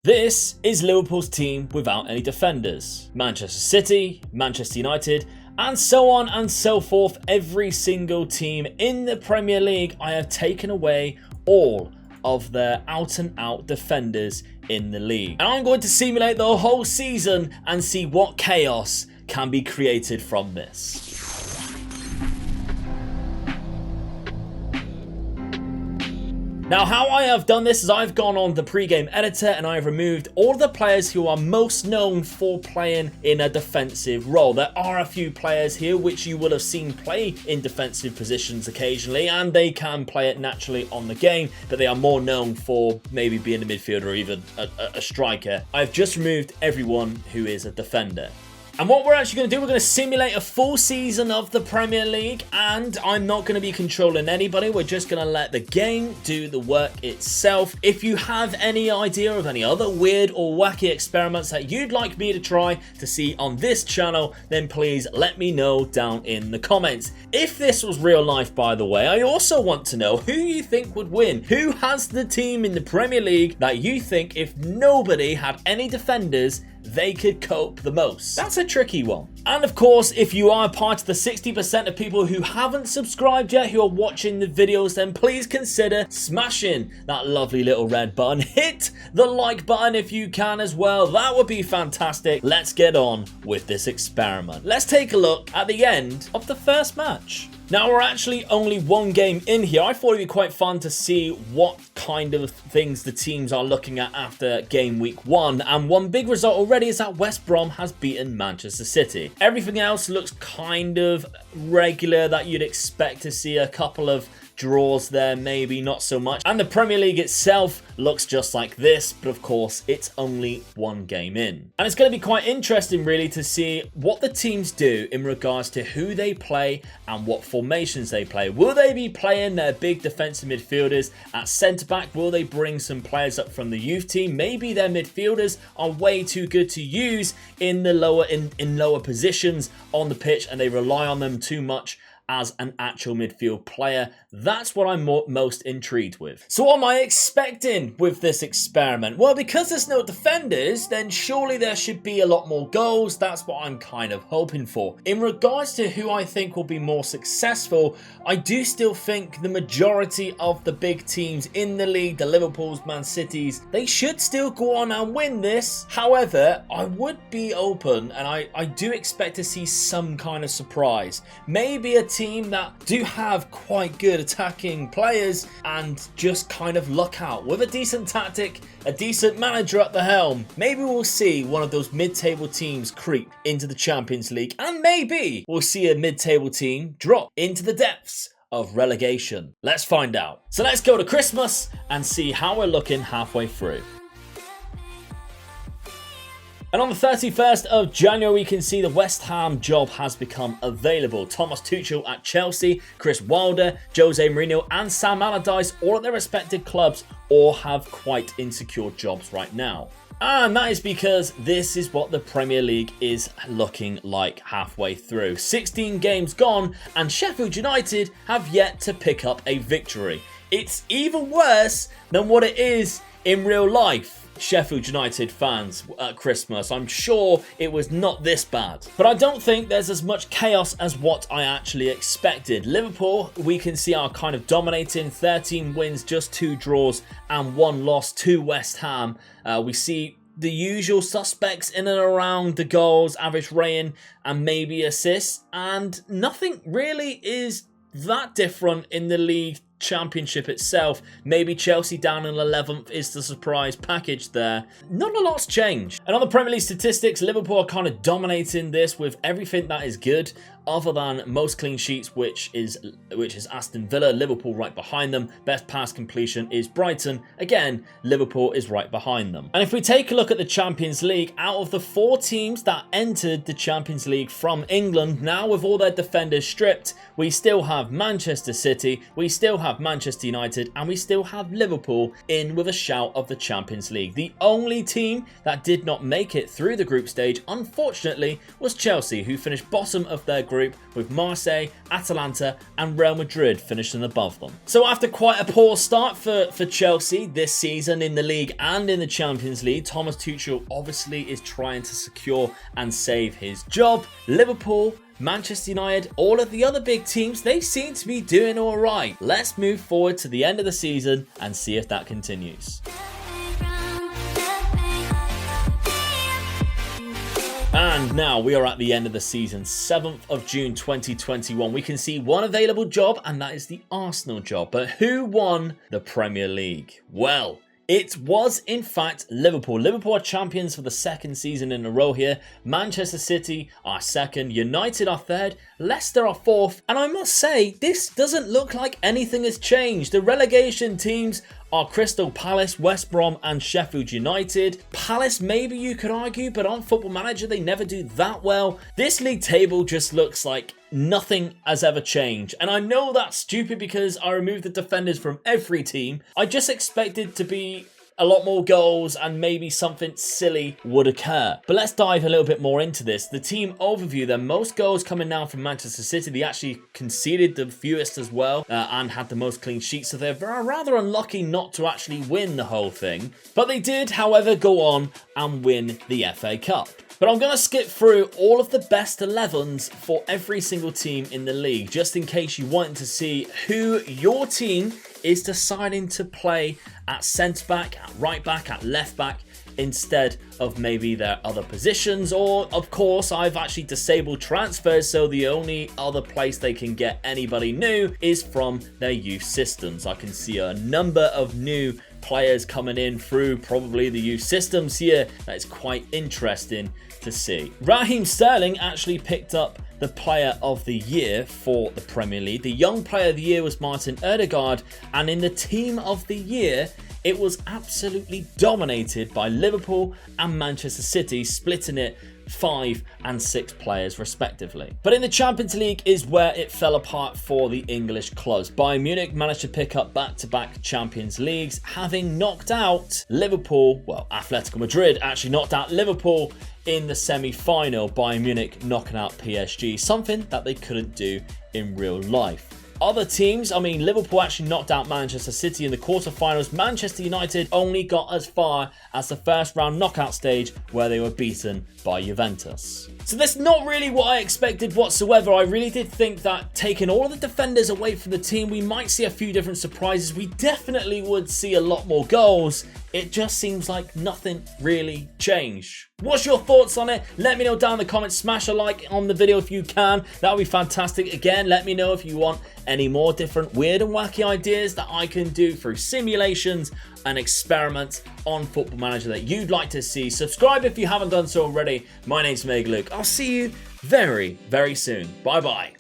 This is Liverpool's team without any defenders. Manchester City, Manchester United, and so on and so forth. Every single team in the Premier League, I have taken away all of their out-and-out defenders in the league. And I'm going to simulate the whole season and see what chaos can be created from this. Now, how I have done this is I've gone on the pre-game editor and I've removed all the players who are most known for playing in a defensive role. There are a few players here which you will have seen play in defensive positions occasionally, and they can play it naturally on the game, but they are more known for maybe being a midfielder or even a striker. I've just removed everyone who is a defender. And what we're actually going to do, we're going to simulate a full season of the Premier League, and I'm not going to be controlling anybody. We're just going to let the game do the work itself. If you have any idea of any other weird or wacky experiments that you'd like me to try to see on this channel, then please let me know down in the comments. If this was real life, by the way, I also want to know who you think would win. Who has the team in the Premier League that you think, if nobody had any defenders, they could cope the most? That's a tricky one. And of course, if you are part of the 60% of people who haven't subscribed yet, who are watching the videos, then please consider smashing that lovely little red button. Hit the like button if you can as well. That would be fantastic. Let's get on with this experiment. Let's take a look at the end of the first match. Now, we're actually only one game in here. I thought it'd be quite fun to see what kind of things the teams are looking at after game week 1. And one big result already is that West Brom has beaten Manchester City. Everything else looks kind of regular, that you'd expect to see a couple of draws there, maybe not so much. And the Premier League itself looks just like this, but of course it's only one game in. And it's going to be quite interesting really to see what the teams do in regards to who they play and what formations they play. Will they be playing their big defensive midfielders at centre back? Will they bring some players up from the youth team? Maybe their midfielders are way too good to use in the lower positions on the pitch, and they rely on them too much as an actual midfield player. That's what I'm most intrigued with. So what am I expecting with this experiment? Well, because there's no defenders, then surely there should be a lot more goals. That's what I'm kind of hoping for. In regards to who I think will be more successful, I do still think the majority of the big teams in the league, the Liverpools, Man Cities, they should still go on and win this. However, I would be open, and I do expect to see some kind of surprise. Maybe a team that do have quite good attacking players and just kind of luck out with a decent tactic, a decent manager at the helm. Maybe we'll see one of those mid-table teams creep into the Champions League, and maybe we'll see a mid-table team drop into the depths of relegation. Let's find out. So let's go to Christmas and see how we're looking halfway through. And on the 31st of January, we can see the West Ham job has become available. Thomas Tuchel at Chelsea, Chris Wilder, Jose Mourinho and Sam Allardyce, all at their respective clubs, all have quite insecure jobs right now. And that is because this is what the Premier League is looking like halfway through. 16 games gone, and Sheffield United have yet to pick up a victory. It's even worse than what it is in real life. Sheffield United fans at Christmas, I'm sure it was not this bad. But I don't think there's as much chaos as what I actually expected. Liverpool, we can see, are kind of dominating. 13 wins, just 2 draws and 1 loss to West Ham. We see the usual suspects in and around the goals, average rating and maybe assists, and nothing really is that different in the league championship itself. Maybe Chelsea down in 11th is the surprise package there. Not a lot's changed. And on the Premier League statistics, Liverpool are kind of dominating this with everything that is good, other than most clean sheets, which is Aston Villa. Liverpool right behind them. Best pass completion is Brighton. Again, Liverpool is right behind them. And if we take a look at the Champions League, out of the 4 teams that entered the Champions League from England, now with all their defenders stripped, we still have Manchester City, we still have have Manchester United, and we still have Liverpool in with a shout of the Champions League. The only team that did not make it through the group stage, unfortunately, was Chelsea, who finished bottom of their group with Marseille, Atalanta and Real Madrid finishing above them. So after quite a poor start for Chelsea this season in the league and in the Champions League, Thomas Tuchel obviously is trying to secure and save his job. Liverpool, Manchester United, all of the other big teams, they seem to be doing all right. Let's move forward to the end of the season and see if that continues. And now we are at the end of the season, 7th of June 2021. We can see one available job, and that is the Arsenal job. But who won the Premier League? Well, it was, in fact, Liverpool. Liverpool are champions for the second season in a row here. Manchester City are second. United are third. Leicester are fourth. And I must say, this doesn't look like anything has changed. The relegation teams are Crystal Palace, West Brom and Sheffield United. Palace, maybe you could argue, but on Football Manager, they never do that well. This league table just looks like nothing has ever changed. And I know that's stupid because I removed the defenders from every team. I just expected to be a lot more goals and maybe something silly would occur. But let's dive a little bit more into this. The team overview, the most goals coming now from Manchester City. They actually conceded the fewest as well and had the most clean sheets. So they're rather unlucky not to actually win the whole thing. But they did, however, go on and win the FA Cup. But I'm going to skip through all of the best 11s for every single team in the league, just in case you wanted to see who your team is deciding to play at centre-back, at right-back, at left-back, instead of maybe their other positions. Or, of course, I've actually disabled transfers, so the only other place they can get anybody new is from their youth systems. I can see a number of new players coming in through probably the youth systems here. That is quite interesting to see. Raheem Sterling actually picked up the player of the year for the Premier League. The young player of the year was Martin Odegaard, and in the team of the year, it was absolutely dominated by Liverpool and Manchester City, splitting it 5 and 6 players respectively. But in the Champions League is where it fell apart for the English clubs. Bayern Munich managed to pick up back-to-back Champions Leagues, having knocked out Liverpool. Well, Atletico Madrid actually knocked out Liverpool in the semi-final. Bayern Munich knocking out PSG, something that they couldn't do in real life. Other teams, I mean, Liverpool actually knocked out Manchester City in the quarterfinals. Manchester United only got as far as the first round knockout stage, where they were beaten by Juventus. So that's not really what I expected whatsoever. I really did think that taking all of the defenders away from the team, we might see a few different surprises. We definitely would see a lot more goals. It just seems like nothing really changed. What's your thoughts on it? Let me know down in the comments. Smash a like on the video if you can. That would be fantastic. Again, let me know if you want any more different weird and wacky ideas that I can do through simulations and experiments on Football Manager that you'd like to see. Subscribe if you haven't done so already. My name's Meg Luke. I'll see you very, very soon. Bye-bye.